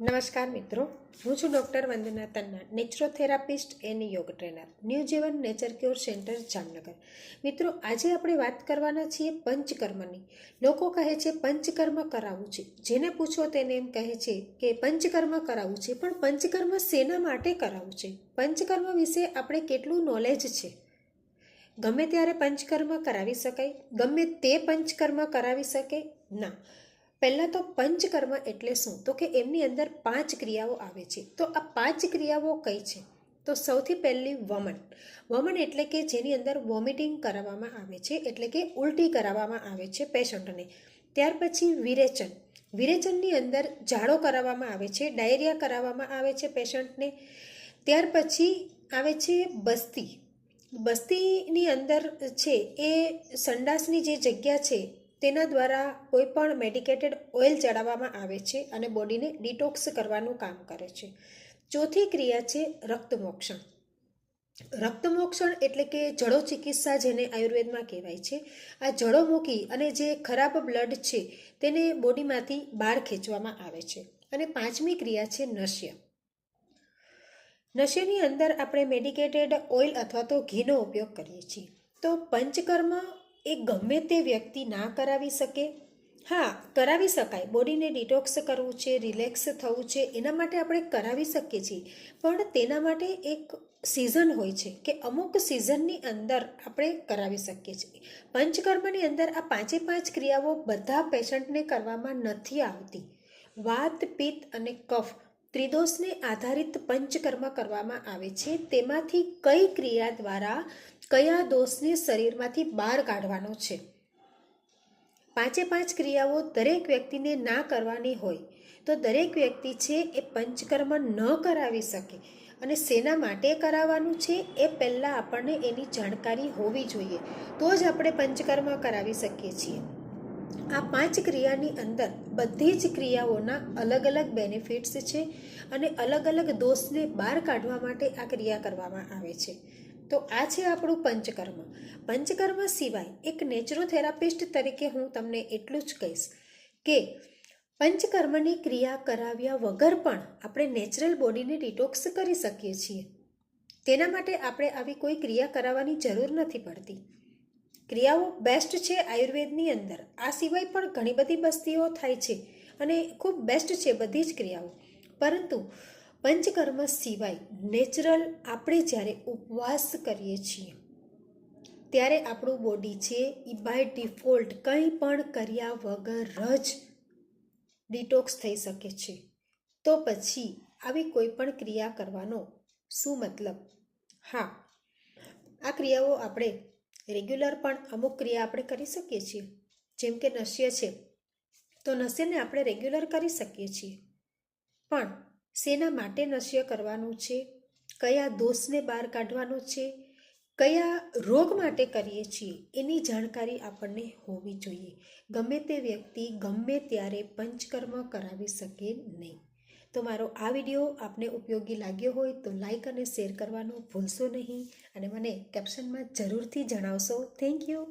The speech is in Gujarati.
નમસ્કાર મિત્રો, હું છું ડૉક્ટર વંદના તન્ના, નેચરોથેરાપિસ્ટ એન્ડ યોગ ટ્રેનર, ન્યૂ જીવન નેચર ક્યોર સેન્ટર જામનગર. મિત્રો, આજે આપણે વાત કરવાના છીએ પંચકર્મની. લોકો કહે છે પંચકર્મ કરાવવું છે. જેને પૂછો તેને એમ કહે છે કે પંચકર્મ કરાવવું છે, પણ પંચકર્મ શેના માટે કરાવવું છે? પંચકર્મ વિશે આપણે કેટલું નોલેજ છે? ગમે ત્યારે પંચકર્મ કરાવી શકાય? ગમે તે પંચકર્મ કરાવી શકે? ના. પહેલાં તો પંચકર્મ એટલે શું? તો કે એમની અંદર 5 ક્રિયાઓ આવે છે. તો આ 5 ક્રિયાઓ કઈ છે? તો સૌથી પહેલી વમન એટલે કે જેની અંદર વોમિટિંગ કરાવવામાં આવે છે, એટલે કે ઉલટી કરાવવામાં આવે છે પેશન્ટને. ત્યાર પછી વિરેચનની અંદર ઝાડો કરાવવામાં આવે છે, ડાયરિયા કરાવવામાં આવે છે પેશન્ટને. ત્યાર પછી આવે છે બસ્તીની અંદર છે એ સંડાસની જે જગ્યા છે તેના દ્વારા કોઈ પણ મેડિકેટેડ ઓઇલ ચડાવવામાં આવે છે અને બોડીને ડિટોક્સ કરવાનું કામ કરે છે. ચોથી ક્રિયા છે રક્તમોક્ષણ એટલે કે જડો ચિકિત્સા, જેને આયુર્વેદમાં કહેવાય છે. આ જડો મૂકી અને જે ખરાબ બ્લડ છે તેને બોડીમાંથી બહાર ખેંચવામાં આવે છે. અને 5મી ક્રિયા છે નશ્યની અંદર આપણે મેડિકેટેડ ઓઇલ અથવા તો ઘીનો ઉપયોગ કરીએ છીએ. તો પંચકર્મ એ ગમે તે વ્યક્તિ ના કરાવી શકે? હા, કરાવી શકાય. બોડીને ડિટોક્સ કરવું છે, રિલેક્સ થવું છે, એના માટે આપણે કરાવી શકીએ છીએ. પણ તેના માટે એક સિઝન હોય છે કે અમુક સિઝનની અંદર આપણે કરાવી શકીએ છીએ. પંચકર્મની અંદર આ 5 ક્રિયાઓ બધા પેશન્ટને કરવામાં નથી આવતી. વાત, પિત્ત અને કફ ત્રિદોષને આધારિત પંચકર્મ કરવામાં આવે છે. તેમાંથી કઈ ક્રિયા દ્વારા કયા દોષને શરીરમાંથી બહાર કાઢવાનો છે? 5 ક્રિયાઓ દરેક વ્યક્તિને ના કરવાની હોય તો દરેક વ્યક્તિ છે એ પંચકર્મ ન કરાવી શકે. અને શેના માટે કરાવવાનું છે એ પહેલાં આપણને એની જાણકારી હોવી જોઈએ, તો જ આપણે પંચકર્મ કરાવી શકીએ છીએ. આ 5 ક્રિયાની અંદર બધી જ ક્રિયાઓના અલગ અલગ બેનિફિટ્સ છે અને અલગ અલગ દોષને બહાર કાઢવા માટે આ ક્રિયા કરવામાં આવે છે. તો આ છે આપણું પંચકર્મ. પંચકર્મ સિવાય એક નેચરોથેરાપિસ્ટ તરીકે હું તમને એટલું જ કહીશ કે પંચકર્મની ક્રિયા કરાવ્યા વગર પણ આપણે નેચરલ બોડીને ડિટોક્સ કરી શકીએ છીએ. તેના માટે આપણે આવી કોઈ ક્રિયા કરાવવાની જરૂર નથી પડતી. ક્રિયાઓ બેસ્ટ છે આયુર્વેદની અંદર. આ સિવાય પણ ઘણી બધી બસ્તીઓ થાય છે અને ખૂબ બેસ્ટ છે બધી જ ક્રિયાઓ. પરંતુ પંચકર્મ સિવાય નેચરલ આપણે જ્યારે ઉપવાસ કરીએ છીએ ત્યારે આપણું બોડી છે એ બાય ડિફોલ્ટ કંઈ પણ કર્યા વગર જ ડિટોક્સ થઈ શકે છે. તો પછી આવી કોઈ પણ ક્રિયા કરવાનો શું મતલબ? હા, આ ક્રિયાઓ આપણે રેગ્યુલર પણ અમુક ક્રિયા આપણે કરી શકીએ છીએ. જેમ કે નશ્ય છે તો નશ્યને આપણે રેગ્યુલર કરી શકીએ છીએ. પણ શેના માટે નશ્ય કરવાનું છે, કયા દોષને બહાર કાઢવાનો છે, કયા રોગ માટે કરીએ છીએ, એની જાણકારી આપણને હોવી જોઈએ. ગમે તે વ્યક્તિ ગમે ત્યારે પંચકર્મ કરાવી શકે નહીં. તો મારો આ વિડીયો આપને ઉપયોગી લાગ્યો હોય તો લાઈક અને શેર કરવાનું ભૂલશો નહીં અને મને કેપ્શનમાં જરૂરથી જણાવશો. Thank you.